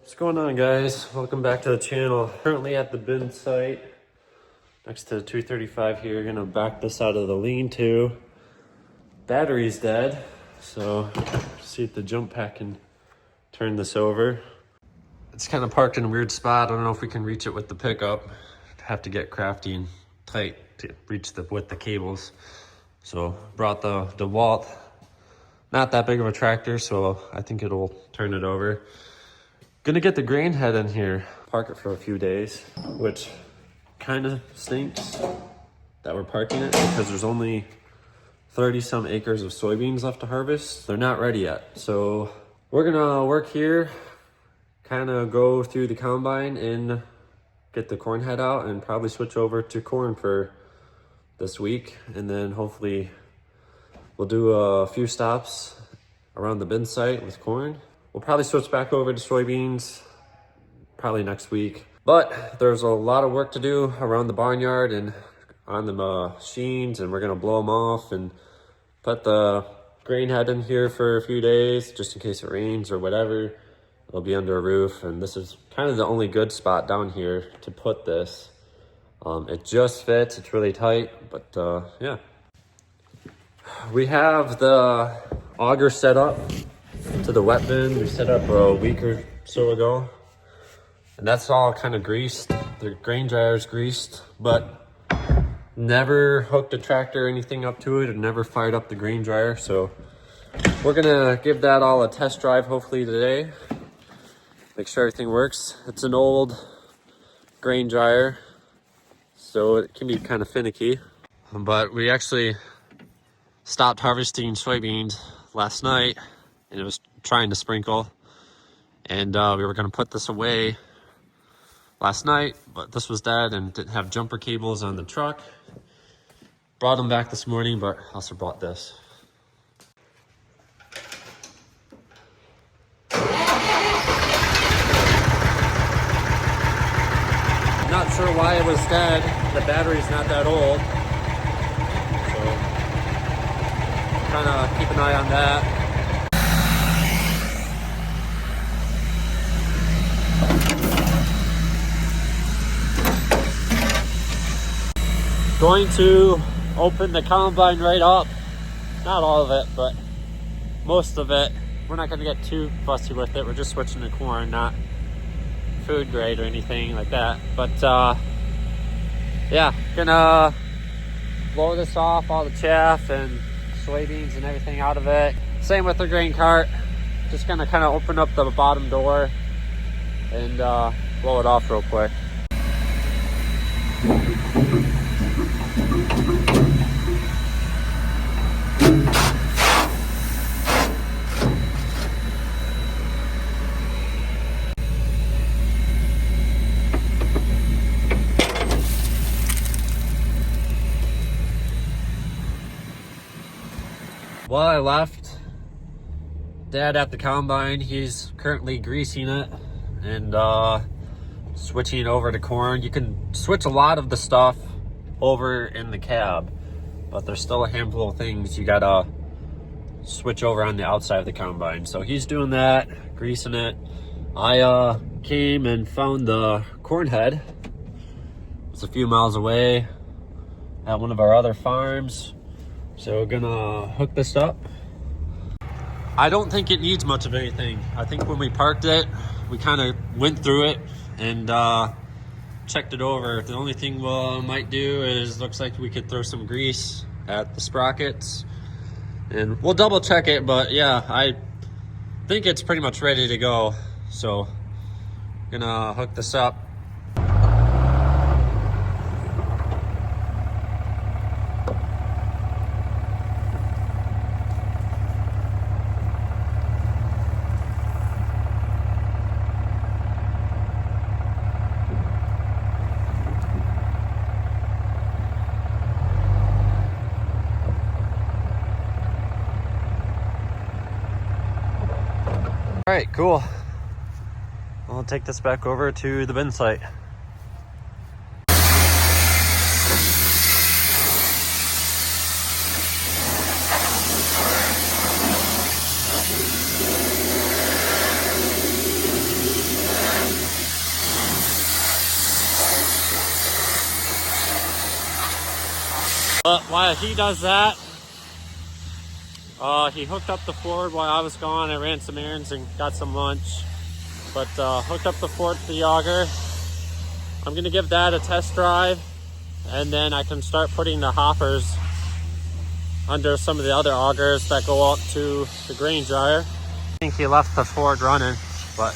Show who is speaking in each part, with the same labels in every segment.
Speaker 1: What's going on, guys? Welcome back to the channel. Currently at the bin site next to the 235 here. Gonna back this out of the lean-to. Battery's dead, so see if the jump pack can turn this over. It's kind of parked in a weird spot. I don't know if we can reach it with the pickup. Have to get crafty and tight to reach with the cables. So brought the DeWalt. Not that big of a tractor, so I think it'll turn it over. Gonna get the grain head in here, park it for a few days, which kind of stinks that we're parking it because there's only 30 some acres of soybeans left to harvest. They're not ready yet. So we're gonna work here, kind of go through the combine and get the corn head out and probably switch over to corn for this week. And then hopefully we'll do a few stops around the bin site with corn. We'll probably switch back over to soybeans probably next week. But there's a lot of work to do around the barnyard and on the machines, and we're gonna blow them off and put the grain head in here for a few days just in case it rains or whatever. It'll be under a roof, and this is kind of the only good spot down here to put this. It just fits, it's really tight, but yeah. We have the auger set up to the wet bin. We set up a week or so ago, and that's all kind of greased. The grain dryer is greased, but never hooked a tractor or anything up to it, and never fired up the grain dryer. So we're gonna give that all a test drive hopefully today, make sure everything works. It's an old grain dryer, so it can be kind of finicky, but we actually stopped harvesting soybeans last night, and it was trying to sprinkle, and we were going to put this away last night, but this was dead and didn't have jumper cables on the truck. Brought them back this morning, but also brought this. Not sure why it was dead. The battery's not that old, so kind of keep an eye on that. Going to open the combine right up. Not all of it, but most of it. We're not going to get too fussy with it. We're just switching to corn, not food grade or anything like that. But yeah, gonna blow this off, all the chaff and soybeans and everything out of it. Same with the grain cart. Just gonna kind of open up the bottom door and blow it off real quick. Well, I left Dad at the combine. He's currently greasing it and switching over to corn. You can switch a lot of the stuff over in the cab, but there's still a handful of things you gotta switch over on the outside of the combine. So he's doing that, greasing it. I came and found the corn head. It's a few miles away at one of our other farms. So we're gonna hook this up. I don't think it needs much of anything. I think when we parked it, we kind of went through it and checked it over. The only thing we might do is, looks like we could throw some grease at the sprockets, and we'll double check it, but yeah, I think it's pretty much ready to go. So gonna hook this up. All right, cool. I'll take this back over to the bin site. But while he does that, he hooked up the Ford while I was gone. I ran some errands and got some lunch. But hooked up the Ford to the auger. I'm gonna give that a test drive, and then I can start putting the hoppers under some of the other augers that go out to the grain dryer. I think he left the Ford running, but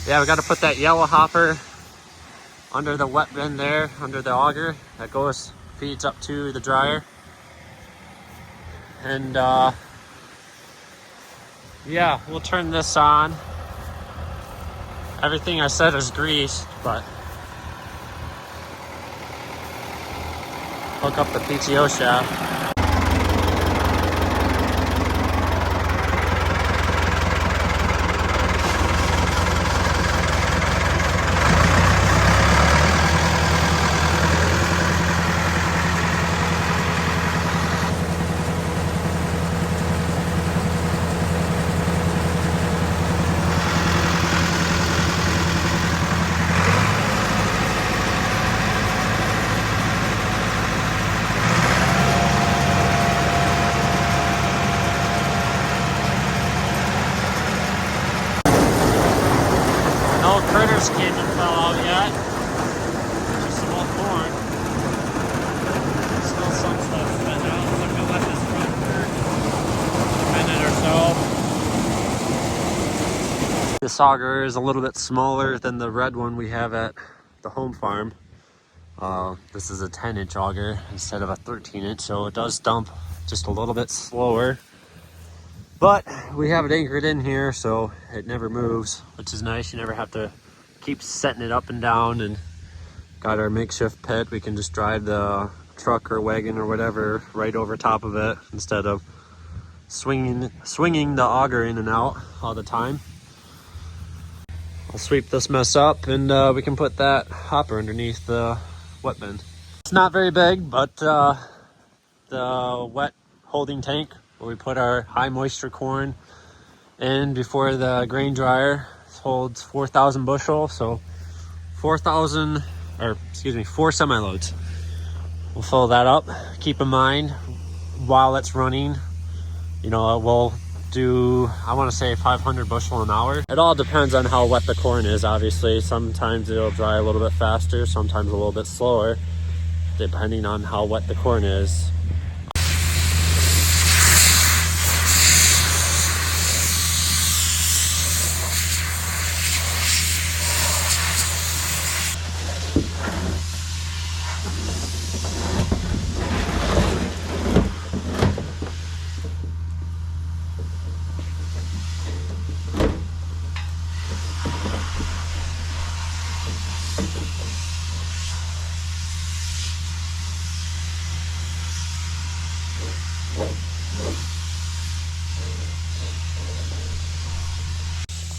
Speaker 1: yeah, we got to put that yellow hopper under the wet bin there, under the auger that feeds up to the dryer. And yeah, we'll turn this on. Everything I said is greased, but hook up the PTO shaft. No critters came and fell out yet. Just some old corn. Still some stuff spitting out. So I'm gonna let this run for a minute or so. This auger is a little bit smaller than the red one we have at the home farm. This is a 10-inch auger instead of a 13-inch, so it does dump just a little bit slower. But we have it anchored in here, so it never moves, which is nice. You never have to keep setting it up and down. And got our makeshift pit. We can just drive the truck or wagon or whatever right over top of it instead of swinging the auger in and out all the time. I'll sweep this mess up, and we can put that hopper underneath the wet bin. It's not very big, but the wet holding tank where we put our high moisture corn in before the grain dryer holds 4,000 bushel, so 4 semi-loads. We'll fill that up. Keep in mind, while it's running, you know, we'll do, I want to say 500 bushel an hour. It all depends on how wet the corn is, obviously. Sometimes it'll dry a little bit faster, sometimes a little bit slower, depending on how wet the corn is.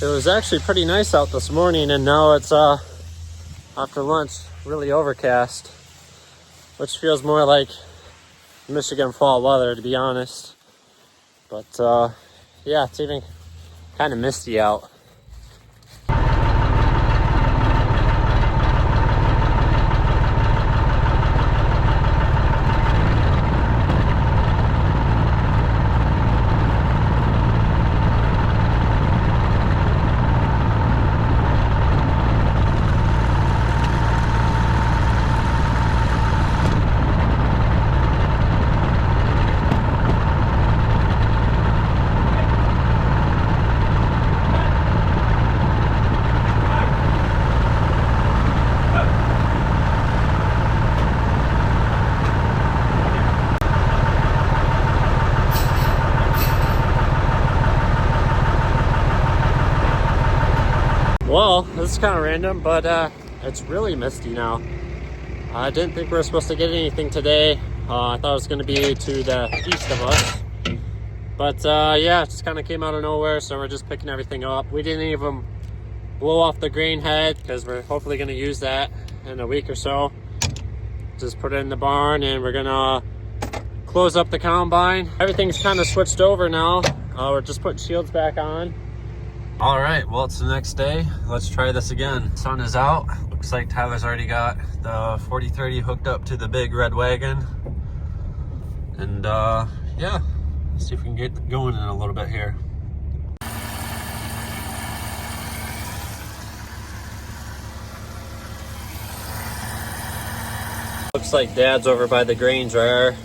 Speaker 1: It was actually pretty nice out this morning, and now it's after lunch really overcast, which feels more like Michigan fall weather, to be honest. But yeah, it's even kind of misty out. Well, this is kind of random, but it's really misty now. I didn't think we were supposed to get anything today. I thought it was going to be to the east of us. But yeah, it just kind of came out of nowhere, so we're just picking everything up. We didn't even blow off the grain head because we're hopefully going to use that in a week or so. Just put it in the barn, and we're going to close up the combine. Everything's kind of switched over now. We're just putting shields back on. All right, well, it's the next day. Let's try this again. Sun is out. Looks like Tyler's already got the 4030 hooked up to the big red wagon. And yeah, let's see if we can get going in a little bit here. Looks like Dad's over by the grain dryer.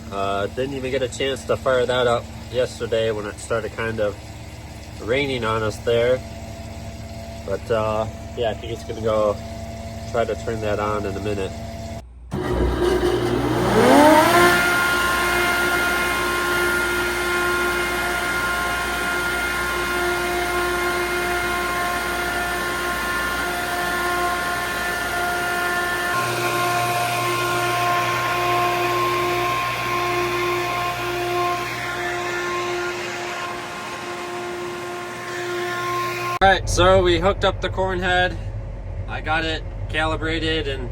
Speaker 1: Didn't even get a chance to fire that up yesterday when it started kind of raining on us there. But yeah, I think it's gonna go try to turn that on in a minute. All right, so we hooked up the corn head. I got it calibrated and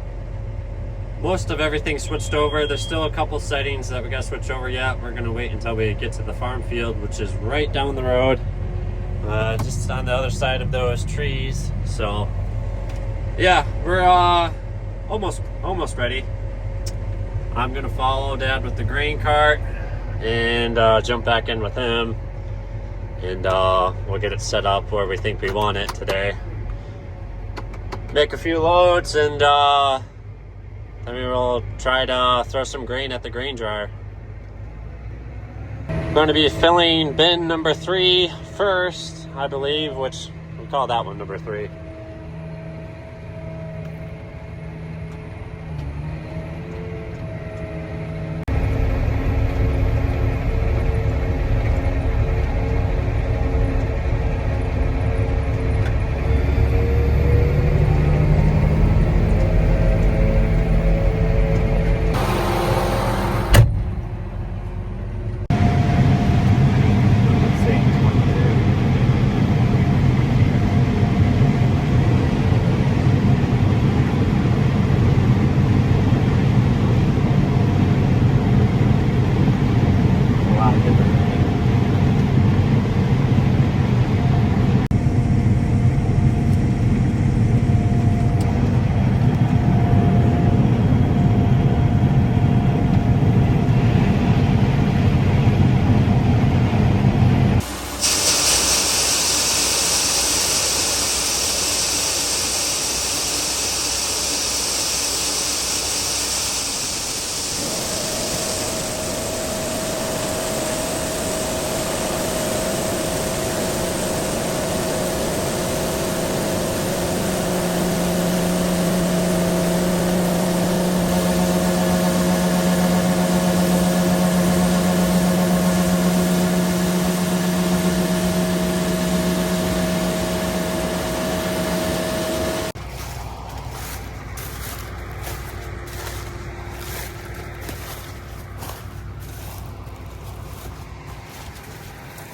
Speaker 1: most of everything switched over. There's still a couple settings that we got to switch over yet. We're gonna wait until we get to the farm field, which is right down the road, just on the other side of those trees. So yeah, we're almost ready. I'm gonna follow Dad with the grain cart and jump back in with him. And we'll get it set up where we think we want it today. Make a few loads and then we will try to throw some grain at the grain dryer. I'm going to be filling bin number 3 first, I believe, which we call that one number 3.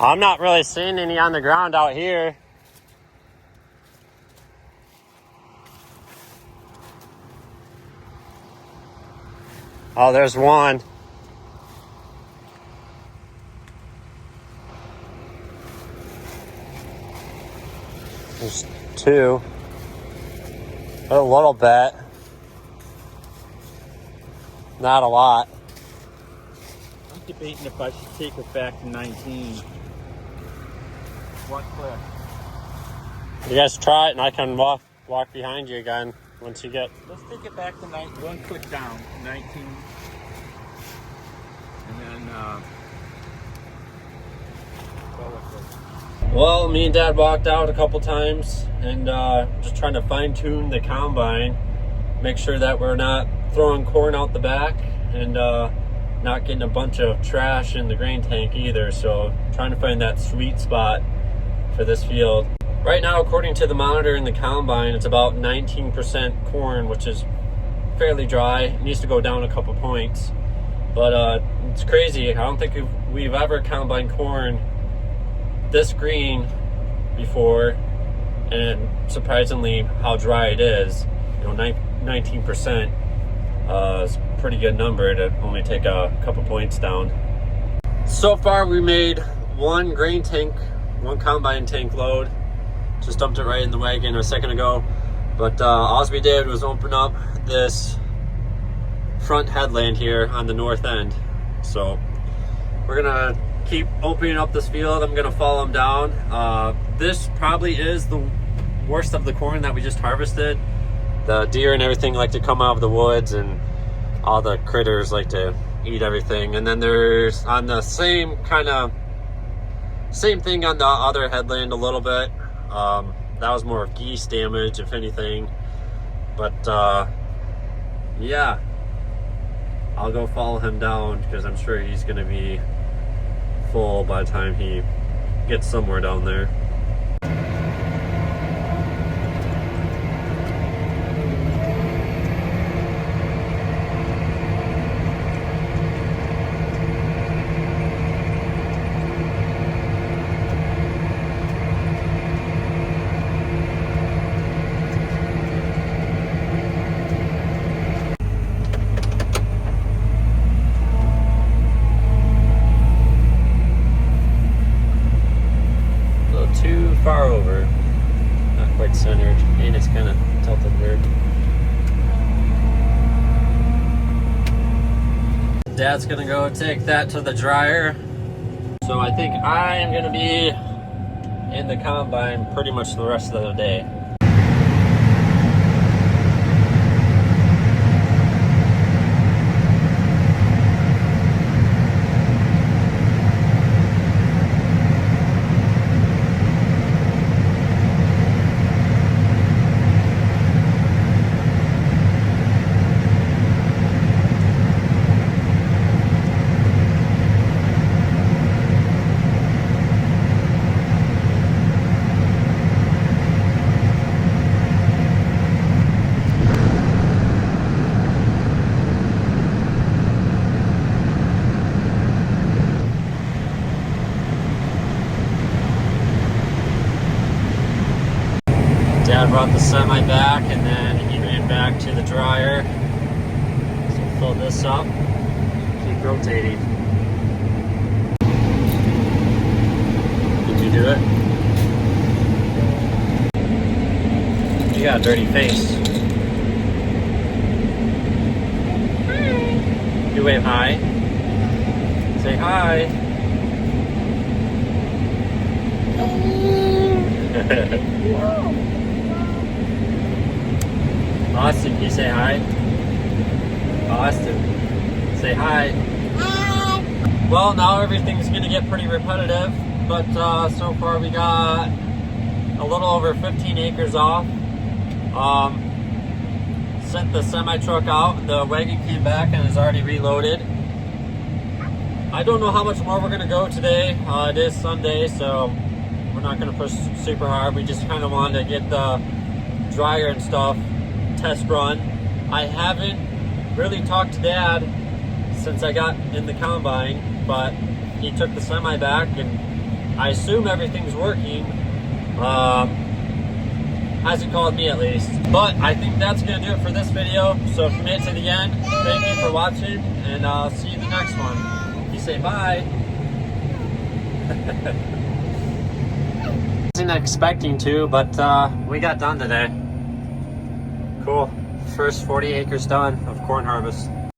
Speaker 1: I'm not really seeing any on the ground out here. Oh, there's one. There's 2. A little bit. Not a lot.
Speaker 2: I'm debating if I should take it back to 19. One click.
Speaker 1: You guys try it and I can walk behind you again once you get...
Speaker 2: Let's take it back to 19. One click down, 19. And then,
Speaker 1: Well, me and Dad walked out a couple times and just trying to fine tune the combine. Make sure that we're not throwing corn out the back and not getting a bunch of trash in the grain tank either. So trying to find that sweet spot for this field. Right now, according to the monitor in the combine, it's about 19% corn, which is fairly dry. It needs to go down a couple points. But it's crazy. I don't think we've ever combined corn this green before, and surprisingly how dry it is. You know, 19% is a pretty good number to only take a couple points down. So far we made one combine tank load. Just dumped it right in the wagon a second ago. But all we did was open up this front headland here on the north end. So We're gonna keep opening up this field. I'm gonna follow him down. This probably is the worst of the corn that we just harvested. The deer and everything like to come out of the woods, and all the critters like to eat everything. And then there's on the same thing on the other headland a little bit. That was more of geese damage, if anything. But yeah, I'll go follow him down because I'm sure he's gonna be full by the time he gets somewhere down there. Too far over, not quite centered, and it's kind of tilted weird. Dad's gonna go take that to the dryer. So I think I am gonna be in the combine pretty much the rest of the day. Dad brought the semi back, and then he ran back to the dryer. So fill this up, keep rotating. Did you do it? You got a dirty face. Hi. You wave hi. Say hi. Austin, can you say hi? Austin, say hi. Hi. Well, now everything's gonna get pretty repetitive, but so far we got a little over 15 acres off. Sent the semi truck out, the wagon came back and is already reloaded. I don't know how much more we're gonna go today. It is Sunday, so we're not gonna push super hard. We just kind of wanted to get the dryer and stuff test run. I haven't really talked to Dad since I got in the combine, but he took the semi back and I assume everything's working. Hasn't called me at least. But I think that's gonna do it for this video. So if you made it to the end, thank you for watching, and I'll see you in the next one. You say bye. Wasn't expecting to, but we got done today. Cool. First 40 acres done of corn harvest.